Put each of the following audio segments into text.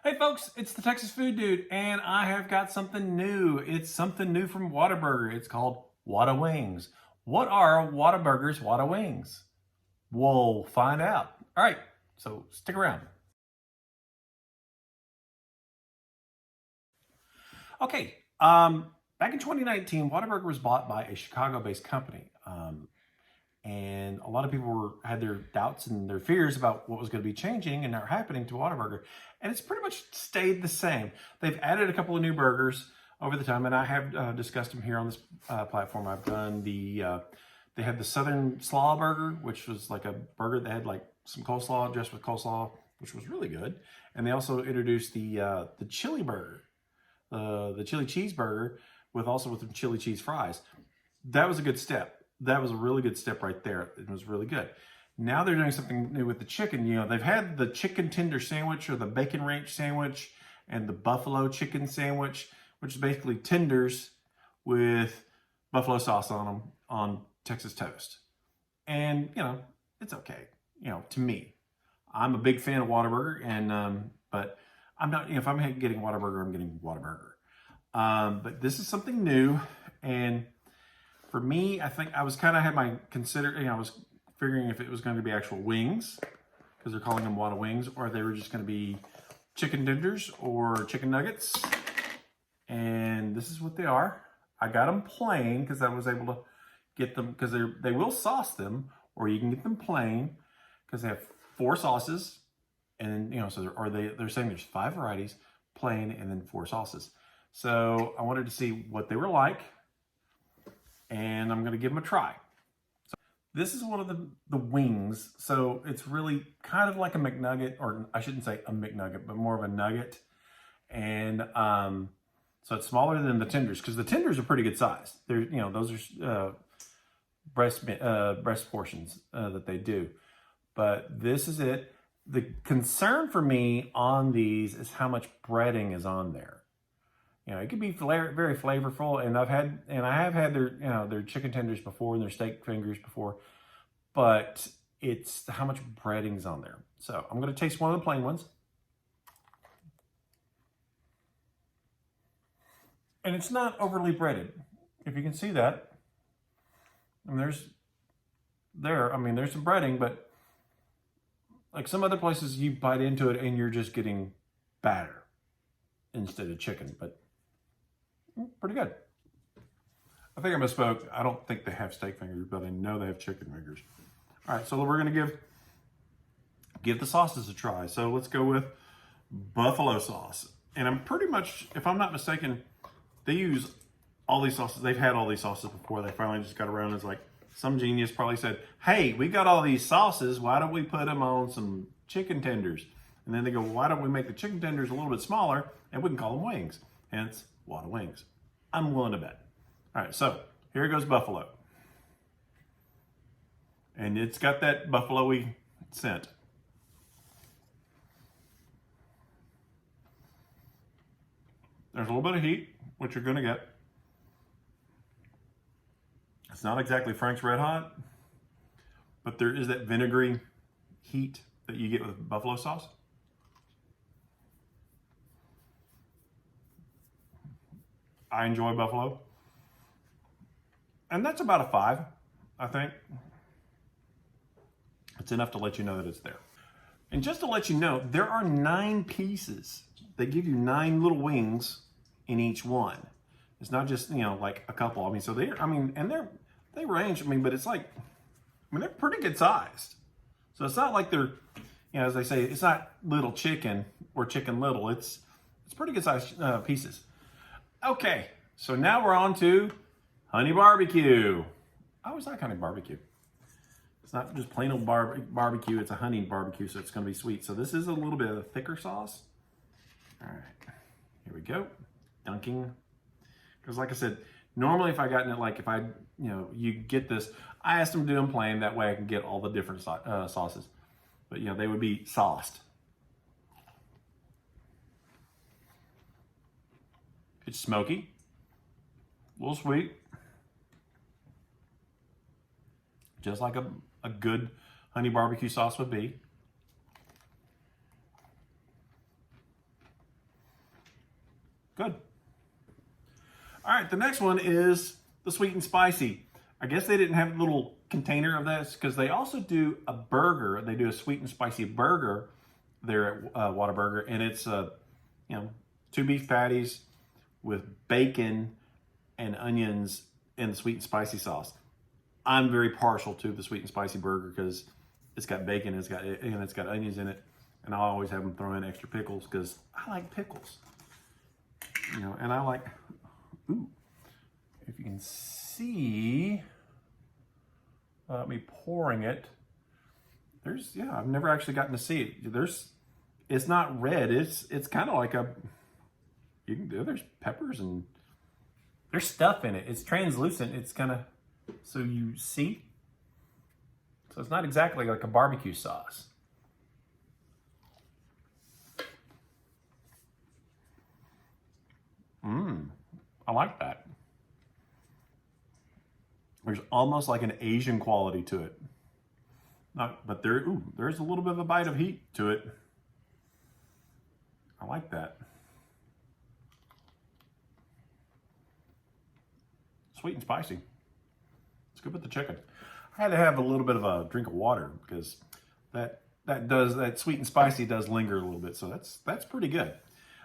Hey folks, it's the Texas Food Dude, and I have got something new. It's something new from Whataburger. It's called Whatawings. What are Whataburger's Whatawings? We'll find out. All right, so stick around. Okay, back in 2019, Whataburger was bought by a Chicago-based company. And a lot of people had their doubts and their fears about what was going to be changing and not happening to Whataburger. And it's pretty much stayed the same. They've added a couple of new burgers over the time, and I have discussed them here on this platform. I've done they had the Southern Slaw Burger, which was like a burger that had like some coleslaw dressed with coleslaw, which was really good. And they also introduced the chili burger, the chili cheeseburger with the chili cheese fries. That was a good step. That was a really good step right there. It was really good. Now they're doing something new with the chicken. You know, they've had the chicken tender sandwich or the bacon ranch sandwich and the buffalo chicken sandwich, which is basically tenders with buffalo sauce on them on Texas toast. And, you know, it's okay. You know, to me, I'm a big fan of Whataburger, and but I'm not. You know, if I'm getting Whataburger, I'm getting Whataburger. But this is something new, and for me, I think I was kind of had my I was figuring if it was going to be actual wings, because they're calling them Whatawings, or they were just going to be chicken tenders or chicken nuggets. And this is what they are. I got them plain because I was able to get them, because they will sauce them, or you can get them plain because they have 4 sauces. And, you know, so they're saying there's 5 varieties, plain, and then 4 sauces. So I wanted to see what they were like, and I'm going to give them a try. So this is one of the wings. So it's really kind of like a McNugget, or I shouldn't say a McNugget, but more of a nugget. And so it's smaller than the tenders, because the tenders are pretty good size. They're, you know, those are breast portions that they do. But this is it. The concern for me on these is how much breading is on there. You know, it could be very flavorful, and I have had their, you know, their chicken tenders before and their steak fingers before, but it's how much breading's on there. So I'm going to taste one of the plain ones, and it's not overly breaded. If you can see that, I mean, there's some breading, but like some other places, you bite into it and you're just getting batter instead of chicken, but pretty good. I think I misspoke. I don't think they have steak fingers, but I know they have chicken fingers. All right, so we're gonna give the sauces a try. So let's go with buffalo sauce. And I'm pretty much, if I'm not mistaken, they use all these sauces. They've had all these sauces before. They finally just got around and it's like, some genius probably said, hey, we got all these sauces. Why don't we put them on some chicken tenders? And then they go, well, why don't we make the chicken tenders a little bit smaller and we can call them wings? Hence, Whatawings. I'm willing to bet. All right, so here goes buffalo. And it's got that buffalo-y scent. There's a little bit of heat, which you're gonna get. It's not exactly Frank's Red Hot, but there is that vinegary heat that you get with buffalo sauce. I enjoy buffalo. And that's about a 5, I think. It's enough to let you know that it's there. And just to let you know, there are 9 pieces. They give you 9 little wings in each one. It's not just, you know, like a couple. I mean, so they range, I mean, but it's like, I mean, they're pretty good sized. So it's not like they're, you know, as they say, it's not little chicken or chicken little. It's pretty good sized pieces. Okay, so now we're on to honey barbecue. I always like honey barbecue. It's not just plain old barbecue, it's a honey barbecue, so it's gonna be sweet. So this is a little bit of a thicker sauce. All right, here we go. Dunking. Because like I said, normally if I gotten it, like if I, you know, you get this, I asked them to do them plain, that way I can get all the different sauces. But you know, they would be sauced. It's smoky, a little sweet, just like a good honey barbecue sauce would be. Good. All right, the next one is the sweet and spicy. I guess they didn't have a little container of this because they also do a burger. They do a sweet and spicy burger there at Whataburger, and it's you know, 2 beef patties with bacon and onions and sweet and spicy sauce. I'm very partial to the sweet and spicy burger because it's got bacon, it's got onions in it, and I always have them throw in extra pickles because I like pickles. You know, and I like. Ooh, if you can see me pouring it, yeah, I've never actually gotten to see it. It's not red. It's kind of like there's peppers and there's stuff in it. It's translucent. It's kind of, so you see. So it's not exactly like a barbecue sauce. I like that. There's almost like an Asian quality to it. But there's a little bit of a bite of heat to it. I like that. Sweet and spicy. Let's go with the chicken. I had to have a little bit of a drink of water because that sweet and spicy does linger a little bit. So that's pretty good.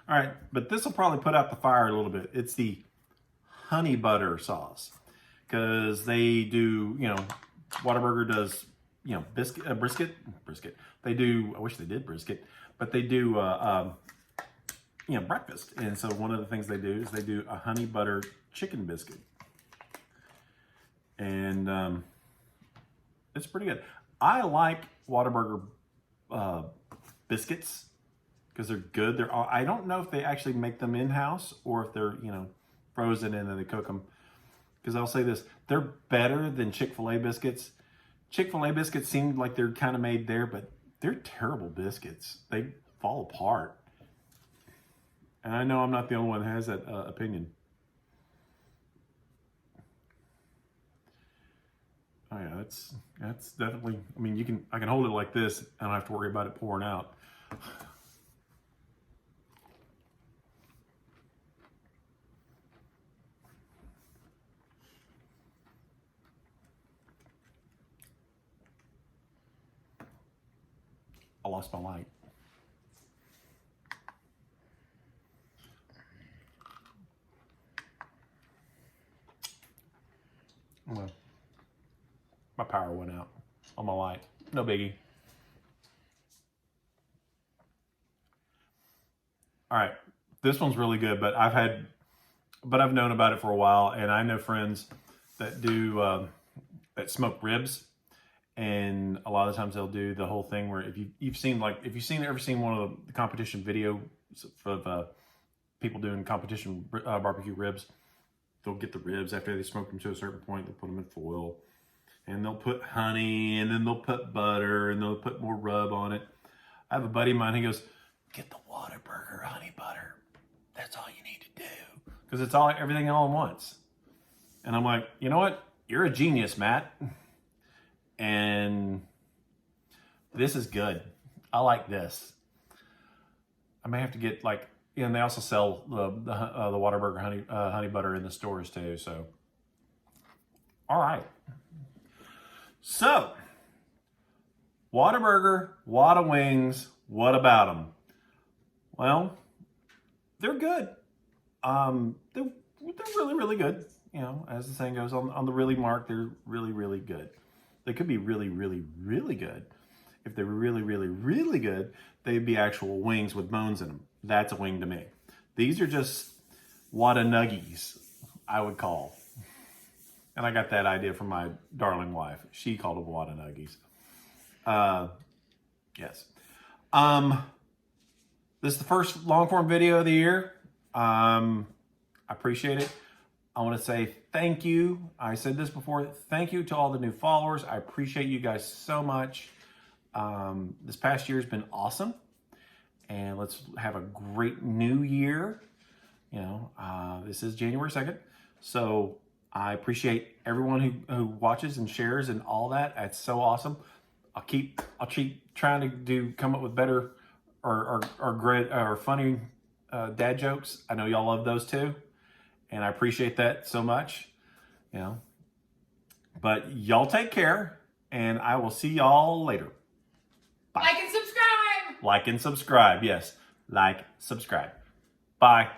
All right, but this will probably put out the fire a little bit. It's the honey butter sauce because they do, you know, Whataburger does, you know, brisket. They do, I wish they did brisket, but they do, you know, breakfast. And so one of the things they do is they do a honey butter chicken biscuit. And it's pretty good. I like Whataburger biscuits because they're good. I don't know if they actually make them in-house or if they're, you know, frozen and then they cook them. Because I'll say this, they're better than Chick-fil-A biscuits. Chick-fil-A biscuits seem like they're kind of made there, but they're terrible biscuits. They fall apart. And I know I'm not the only one that has that opinion. Oh yeah, that's definitely, I mean, I can hold it like this. I don't have to worry about it pouring out. I lost my light. Well, my power went out on my light. No biggie. All right, this one's really good, but I've known about it for a while, and I know friends that do that smoke ribs. And a lot of times they'll do the whole thing where if you've ever seen one of the competition videos of people doing competition barbecue ribs, they'll get the ribs after they smoke them to a certain point. They'll put them in foil, and they'll put honey, and then they'll put butter, and they'll put more rub on it. I have a buddy of mine. He goes, "Get the Whataburger honey butter. That's all you need to do because it's everything all at once." And I'm like, you know what? You're a genius, Matt. And this is good. I like this. I may have to get and they also sell the Whataburger honey butter in the stores too. So, all right. So, Whataburger, Whatawings, what about them? Well, they're good. They're really, really good. You know, as the saying goes, on the really mark, they're really, really good. They could be really, really, really good. If they were really, really, really good, they'd be actual wings with bones in them. That's a wing to me. These are just Whatanuggies, I would call. And I got that idea from my darling wife. She called them Whatanuggies. Yes. This is the first long form video of the year. I appreciate it. I want to say thank you. I said this before. Thank you to all the new followers. I appreciate you guys so much. This past year has been awesome. And let's have a great new year. You know, this is January 2nd. So I appreciate everyone who watches and shares and all that. That's so awesome. I'll keep trying to come up with better or great or funny dad jokes. I know y'all love those too, and I appreciate that so much. You know, but y'all take care, and I will see y'all later. Bye. Like and subscribe. Like and subscribe. Yes, like, subscribe. Bye.